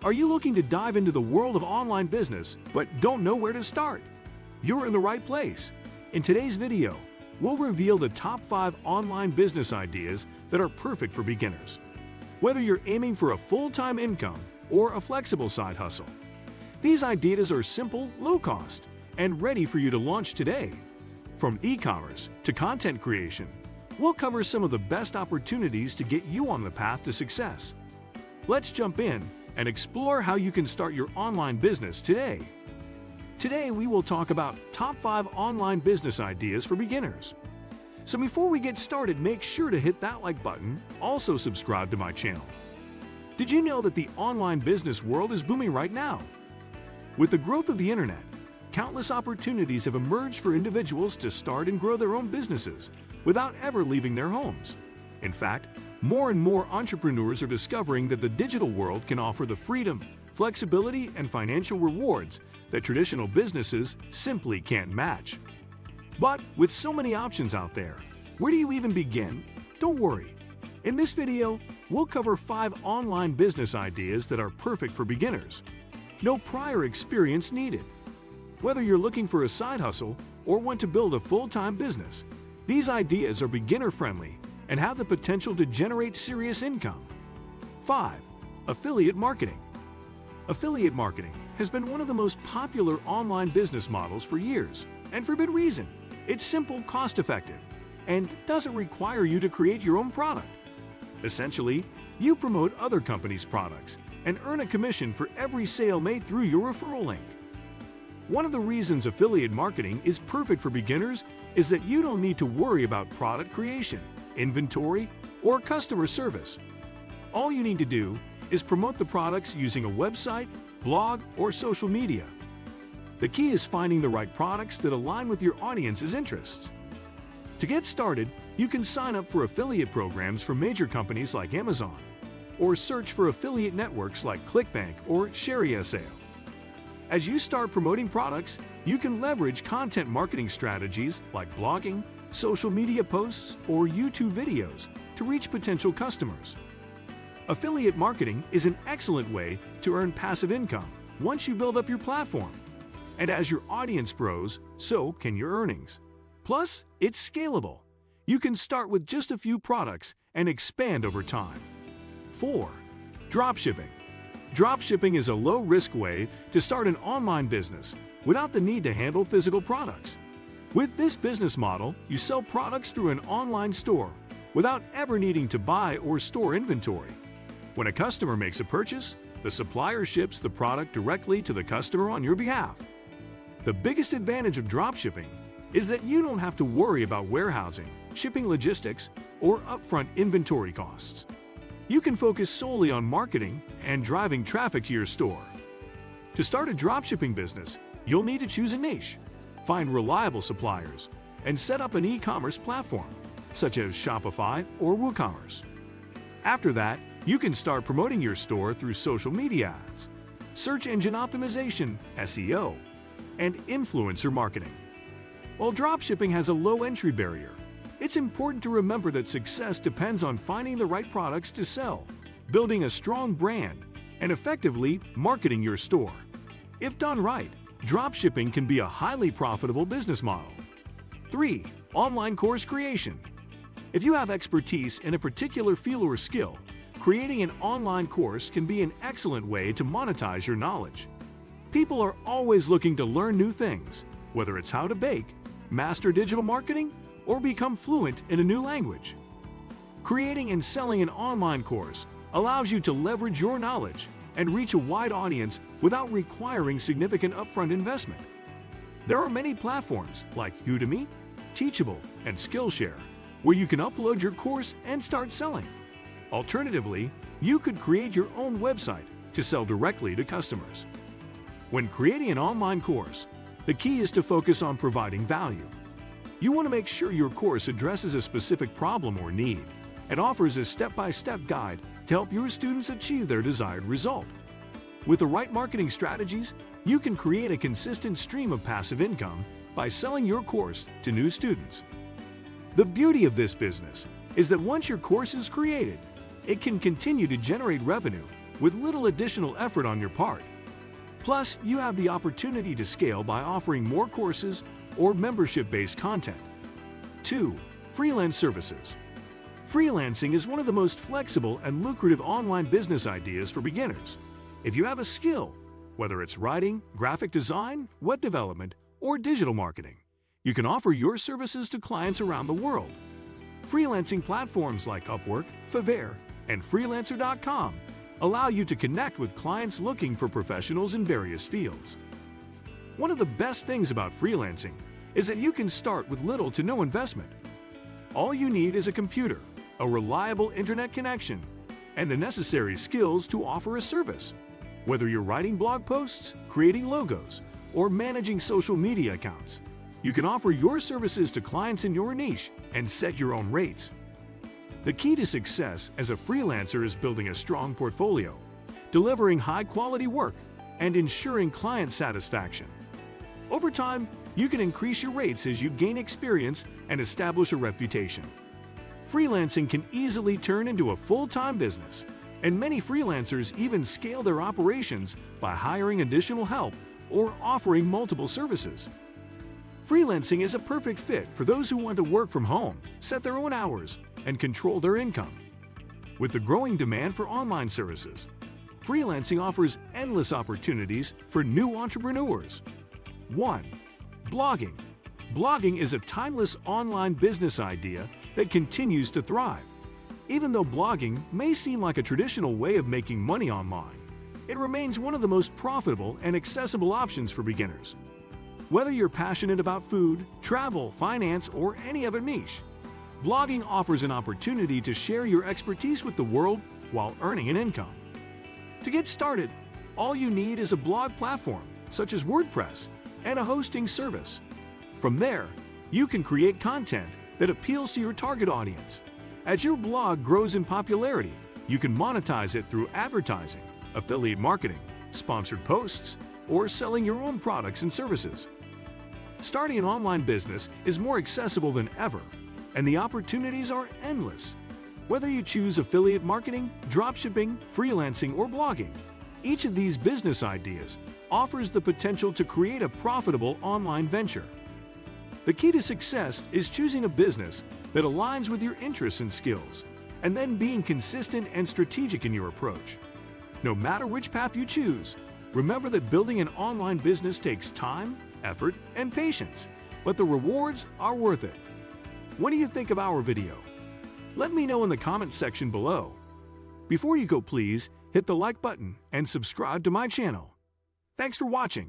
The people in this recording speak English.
Are you looking to dive into the world of online business but don't know where to start? You're in the right place. In today's video, we'll reveal the top 5 online business ideas that are perfect for beginners. Whether you're aiming for a full-time income or a flexible side hustle, these ideas are simple, low-cost, and ready for you to launch today. From e-commerce to content creation, we'll cover some of the best opportunities to get you on the path to success. Let's jump in and explore how you can start your online business today. Today, we will talk about top 5 online business ideas for beginners. So before we get started, make sure to hit that like button, also subscribe to my channel. Did you know that the online business world is booming right now? With the growth of the internet, countless opportunities have emerged for individuals to start and grow their own businesses without ever leaving their homes. In fact, more and more entrepreneurs are discovering that the digital world can offer the freedom, flexibility, and financial rewards that traditional businesses simply can't match. But with so many options out there, where do you even begin? Don't worry. In this video, we'll cover 5 online business ideas that are perfect for beginners. No prior experience needed. Whether you're looking for a side hustle or want to build a full-time business, these ideas are beginner-friendly and have the potential to generate serious income. 5. Affiliate marketing. Affiliate marketing has been one of the most popular online business models for years, and for good reason. It's simple, cost-effective, and doesn't require you to create your own product. Essentially, you promote other companies' products and earn a commission for every sale made through your referral link. One of the reasons affiliate marketing is perfect for beginners is that you don't need to worry about product creation, inventory, or customer service. All you need to do is promote the products using a website, blog, or social media. The key is finding the right products that align with your audience's interests. To get started, you can sign up for affiliate programs from major companies like Amazon, or search for affiliate networks like ClickBank or ShareASale. As you start promoting products, you can leverage content marketing strategies like blogging, social media posts, or YouTube videos to reach potential customers. Affiliate marketing is an excellent way to earn passive income once you build up your platform. And as your audience grows, so can your earnings. Plus, it's scalable. You can start with just a few products and expand over time. 4. Dropshipping. Dropshipping is a low-risk way to start an online business without the need to handle physical products. With this business model, you sell products through an online store without ever needing to buy or store inventory. When a customer makes a purchase, the supplier ships the product directly to the customer on your behalf. The biggest advantage of dropshipping is that you don't have to worry about warehousing, shipping logistics, or upfront inventory costs. You can focus solely on marketing and driving traffic to your store. To start a dropshipping business, you'll need to choose a niche, find reliable suppliers, and set up an e-commerce platform, such as Shopify or WooCommerce. After that, you can start promoting your store through social media ads, search engine optimization, SEO, and influencer marketing. While dropshipping has a low entry barrier, it's important to remember that success depends on finding the right products to sell, building a strong brand, and effectively marketing your store. If done right, dropshipping can be a highly profitable business model. 3. Online course creation. If you have expertise in a particular field or skill, creating an online course can be an excellent way to monetize your knowledge. People are always looking to learn new things, whether it's how to bake, master digital marketing, or become fluent in a new language. Creating and selling an online course allows you to leverage your knowledge and reach a wide audience without requiring significant upfront investment. There are many platforms like Udemy, Teachable, and Skillshare where you can upload your course and start selling. Alternatively, you could create your own website to sell directly to customers. When creating an online course, the key is to focus on providing value. You want to make sure your course addresses a specific problem or need and offers a step-by-step guide to help your students achieve their desired result. With the right marketing strategies, you can create a consistent stream of passive income by selling your course to new students. The beauty of this business is that once your course is created, it can continue to generate revenue with little additional effort on your part. Plus, you have the opportunity to scale by offering more courses or membership-based content. 2. Freelance services. Freelancing is one of the most flexible and lucrative online business ideas for beginners. If you have a skill, whether it's writing, graphic design, web development, or digital marketing, you can offer your services to clients around the world. Freelancing platforms like Upwork, Fiverr, and Freelancer.com allow you to connect with clients looking for professionals in various fields. One of the best things about freelancing is that you can start with little to no investment. All you need is a computer, a reliable internet connection, and the necessary skills to offer a service. Whether you're writing blog posts, creating logos, or managing social media accounts, you can offer your services to clients in your niche and set your own rates. The key to success as a freelancer is building a strong portfolio, delivering high-quality work, and ensuring client satisfaction. Over time, you can increase your rates as you gain experience and establish a reputation. Freelancing can easily turn into a full-time business, and many freelancers even scale their operations by hiring additional help or offering multiple services. Freelancing is a perfect fit for those who want to work from home, set their own hours, and control their income. With the growing demand for online services, freelancing offers endless opportunities for new entrepreneurs. 1. Blogging. Blogging is a timeless online business idea that continues to thrive. Even though blogging may seem like a traditional way of making money online, it remains one of the most profitable and accessible options for beginners. Whether you're passionate about food, travel, finance, or any other niche, blogging offers an opportunity to share your expertise with the world while earning an income. To get started, all you need is a blog platform, such as WordPress, and a hosting service. From there, you can create content that appeals to your target audience. As your blog grows in popularity, you can monetize it through advertising, affiliate marketing, sponsored posts, or selling your own products and services. Starting an online business is more accessible than ever, and the opportunities are endless. Whether you choose affiliate marketing, dropshipping, freelancing, or blogging, each of these business ideas offers the potential to create a profitable online venture. The key to success is choosing a business that aligns with your interests and skills, and then being consistent and strategic in your approach. No matter which path you choose, remember that building an online business takes time, effort, and patience, but the rewards are worth it. What do you think of our video? Let me know in the comments section below. Before you go, please hit the like button and subscribe to my channel. Thanks for watching.